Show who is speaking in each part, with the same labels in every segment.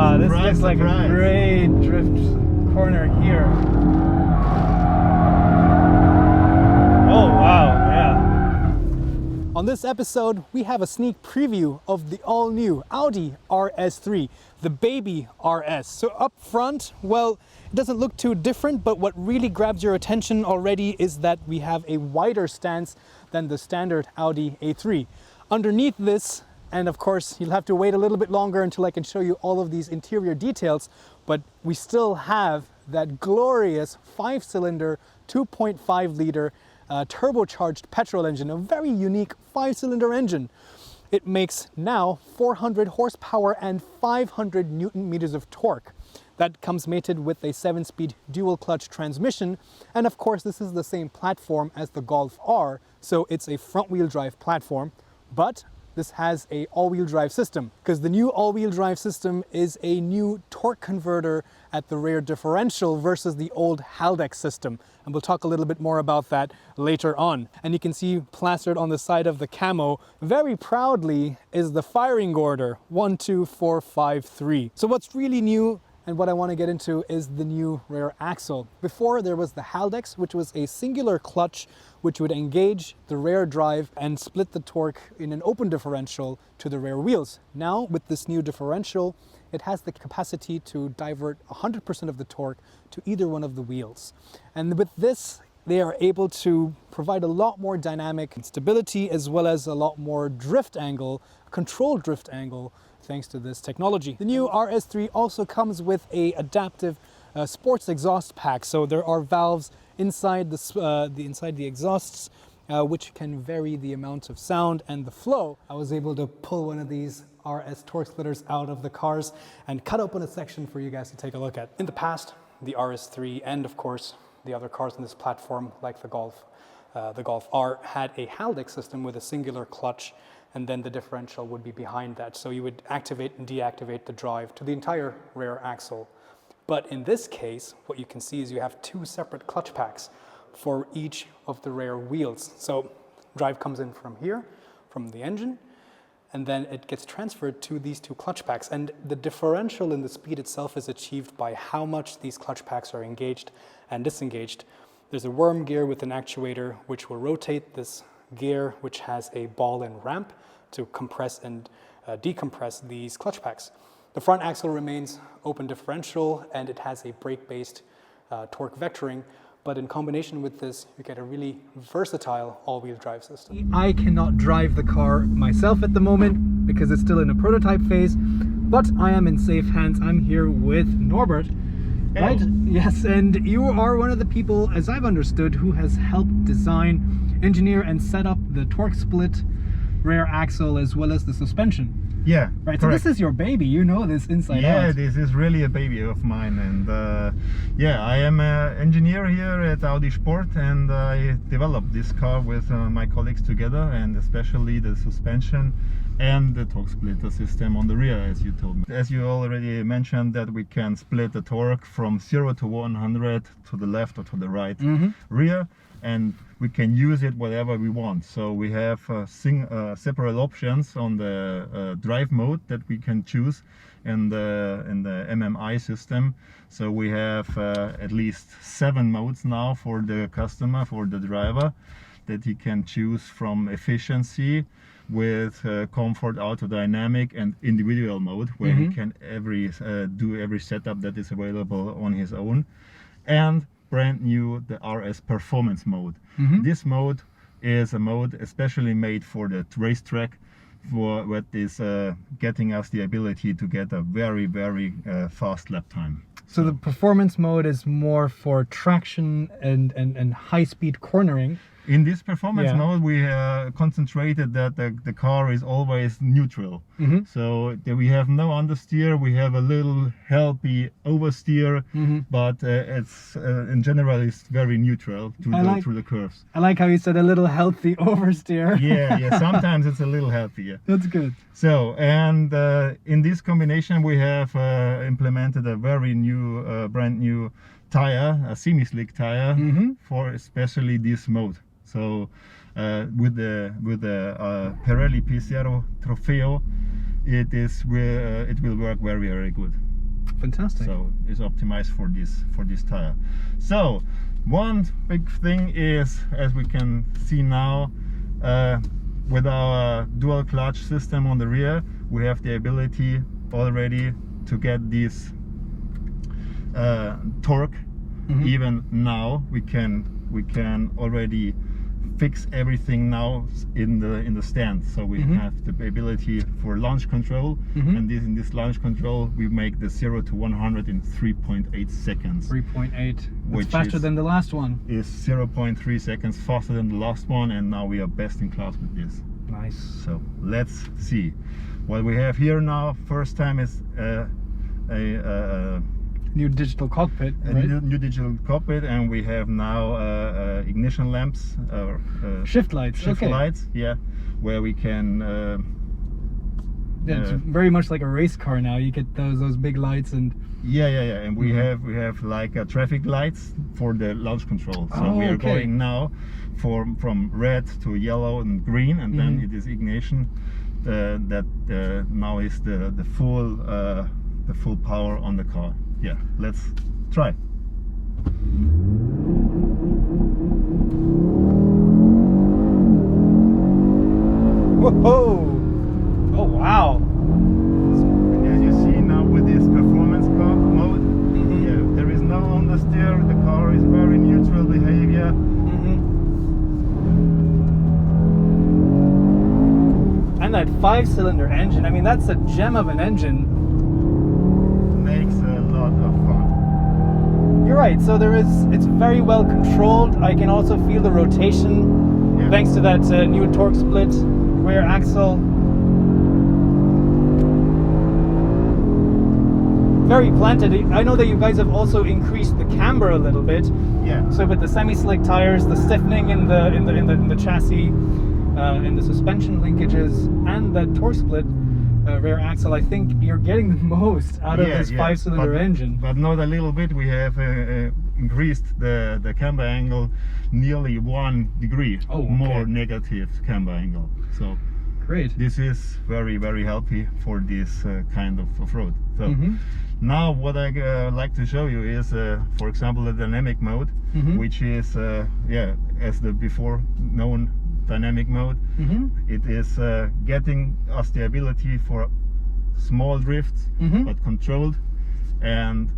Speaker 1: Wow, this looks like a great drift corner here. Oh wow, yeah. On this episode, we have a sneak preview of the all-new Audi RS3, the baby RS. So up front, well, it doesn't look too different, but what really grabs your attention already is that we have a wider stance than the standard Audi A3. Underneath this, and of course, you'll have to wait a little bit longer until I can show you all of these interior details, but we still have that glorious 5-cylinder, 2.5 liter turbocharged petrol engine, a very unique 5-cylinder engine. It makes now 400 horsepower and 500 Newton meters of torque. That comes mated with a 7-speed dual clutch transmission. And of course, this is the same platform as the Golf R, so it's a front-wheel drive platform, but this has a all-wheel drive system, because the new all-wheel drive system is a new torque converter at the rear differential versus the old Haldex system. And we'll talk a little bit more about that later on. And you can see plastered on the side of the camo, very proudly, is the firing order, 1, 2, 4, 5, 3. So what's really new and what I want to get into is the new rear axle. Before, there was the Haldex, which was a singular clutch which would engage the rear drive and split the torque in an open differential to the rear wheels. Now, with this new differential, it has the capacity to divert 100% of the torque to either one of the wheels. And with this, they are able to provide a lot more dynamic stability as well as a lot more drift angle, controlled drift angle, thanks to this technology. The new RS3 also comes with a adaptive sports exhaust pack. So there are valves inside the exhausts, which can vary the amount of sound and the flow. I was able to pull one of these RS torque splitters out of the cars and cut open a section for you guys to take a look at. In the past, the RS3 and of course the other cars on this platform, like the Golf R, had a Haldex system with a singular clutch, and then the differential would be behind that. So you would activate and deactivate the drive to the entire rear axle. But in this case, what you can see is you have 2 separate clutch packs for each of the rear wheels. So drive comes in from here, from the engine, and then it gets transferred to these 2 clutch packs. And the differential in the speed itself is achieved by how much these clutch packs are engaged and disengaged. There's a worm gear with an actuator which will rotate this gear, which has a ball and ramp to compress and decompress these clutch packs. The front axle remains open differential and it has a brake-based torque vectoring, but in combination with this, you get a really versatile all-wheel drive system. I cannot drive the car myself at the moment because it's still in a prototype phase, but I am in safe hands. I'm here with Norbert. Right? Yes, and you are one of the people, as I've understood, who has helped design, engineer, and set up the torque split rear axle as well as the suspension.
Speaker 2: Yeah,
Speaker 1: right.
Speaker 2: Correct.
Speaker 1: So this is your baby. You know this inside out.
Speaker 2: Yeah, this is really a baby of mine, and yeah, I am an engineer here at Audi Sport, and I developed this car with my colleagues together, and especially the suspension and the torque splitter system on the rear, as you told me. As you already mentioned, that we can split the torque from 0 to 100 to the left or to the right rear, and we can use it whatever we want. So we have several options on the drive mode that we can choose in the MMI system. So we have at least 7 modes now for the customer, for the driver, that he can choose from efficiency with comfort, auto dynamic, and individual mode, where he can do every setup that is available on his own. And brand new, the RS performance mode. This mode is a mode especially made for the racetrack, for what is getting us the ability to get a very fast lap time.
Speaker 1: So the performance mode is more for traction and high-speed cornering.
Speaker 2: In this performance mode, we concentrated that the car is always neutral. So we have no understeer, we have a little healthy oversteer, but it's in general it's very neutral through the curves.
Speaker 1: I like how you said a little healthy oversteer.
Speaker 2: Yeah, sometimes it's a little healthier.
Speaker 1: That's good.
Speaker 2: So, and in this combination we have implemented a very new, brand new tire, a semi-slick tire for especially this mode. So with the Pirelli P0 Trofeo, it will work very good.
Speaker 1: Fantastic.
Speaker 2: So it's optimized for this tire. So one big thing is, as we can see now, with our dual clutch system on the rear, we have the ability already to get this torque. Even now we can already fix everything now in the stand. So we have the ability for launch control, and in this launch control we make the 0 to 100 in 3.8 seconds.
Speaker 1: 3.8,
Speaker 2: which
Speaker 1: faster than the last one.
Speaker 2: Is 0.3 seconds faster than the last one, and now we are best in class with this.
Speaker 1: Nice.
Speaker 2: So let's see what we have here now. First time is a
Speaker 1: new digital cockpit, right?
Speaker 2: new digital cockpit, and we have now ignition lamps,
Speaker 1: shift lights.
Speaker 2: Shift lights, yeah, where we can.
Speaker 1: Yeah, it's very much like a race car now. You get those big lights and.
Speaker 2: Yeah, and we have like traffic lights for the launch control. So we are going now from red to yellow and green, and then it is ignition. That now is the full power on the car. Yeah, let's try.
Speaker 1: Whoa! Oh wow!
Speaker 2: As you see now with this performance car mode, yeah, there is no understeer. The car is very neutral behavior.
Speaker 1: And that 5-cylinder engine, I mean, that's a gem of an engine.
Speaker 2: Makes a lot of fun.
Speaker 1: You're right, so it's very well controlled. I can also feel the rotation thanks to that new torque split, rear axle. Very planted. I know that you guys have also increased the camber a little bit.
Speaker 2: Yeah.
Speaker 1: So with the semi-slick tires, the stiffening in the chassis, in the suspension linkages, and that torque split rear axle, I think you're getting the most out of this 5-cylinder engine.
Speaker 2: But not a little bit. We have increased the camber angle nearly 1 degree more negative camber angle. So
Speaker 1: great.
Speaker 2: This is very, very healthy for this kind of off-road. So now what I like to show you is, for example, the dynamic mode, which is as the before known dynamic mode. It is getting us the ability for small drifts, but controlled, and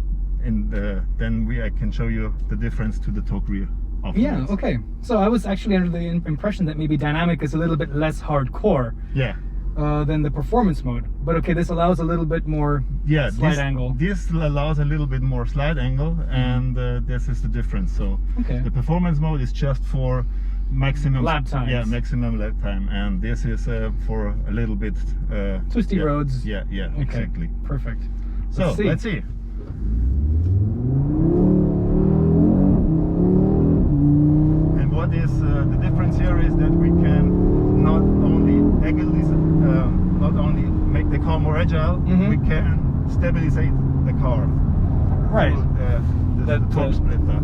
Speaker 2: then I can show you the difference to the torque rear.
Speaker 1: Yeah, okay. So I was actually under the impression that maybe dynamic is a little bit less hardcore than the performance mode. But okay, this allows a little bit more slide angle.
Speaker 2: This allows a little bit more slide angle, and this is the difference. So the performance mode is just for maximum
Speaker 1: lap time.
Speaker 2: Yeah, maximum lap time, and this is for a little bit
Speaker 1: twisty roads.
Speaker 2: Yeah, exactly.
Speaker 1: Perfect.
Speaker 2: So let's see. And what is the difference here is that we can not only make the car more agile, we can stabilize the car.
Speaker 1: Right.
Speaker 2: The torque splitter.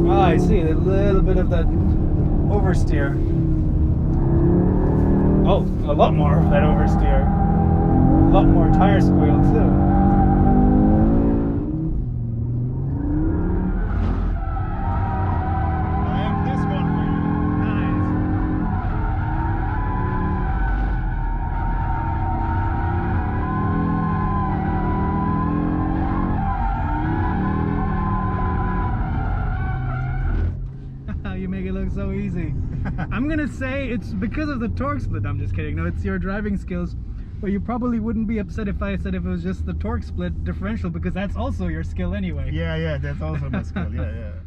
Speaker 1: Ah, I see, a little bit of that oversteer. Oh, a lot more of that oversteer. A lot more tire squeal too.
Speaker 2: I have this one for you.
Speaker 1: Nice. You make it look so easy. I'm gonna say it's because of the torque split. I'm just kidding. No, it's your driving skills. But you probably wouldn't be upset if I said if it was just the torque split differential, because that's also your skill anyway.
Speaker 2: Yeah, that's also my skill. Yeah.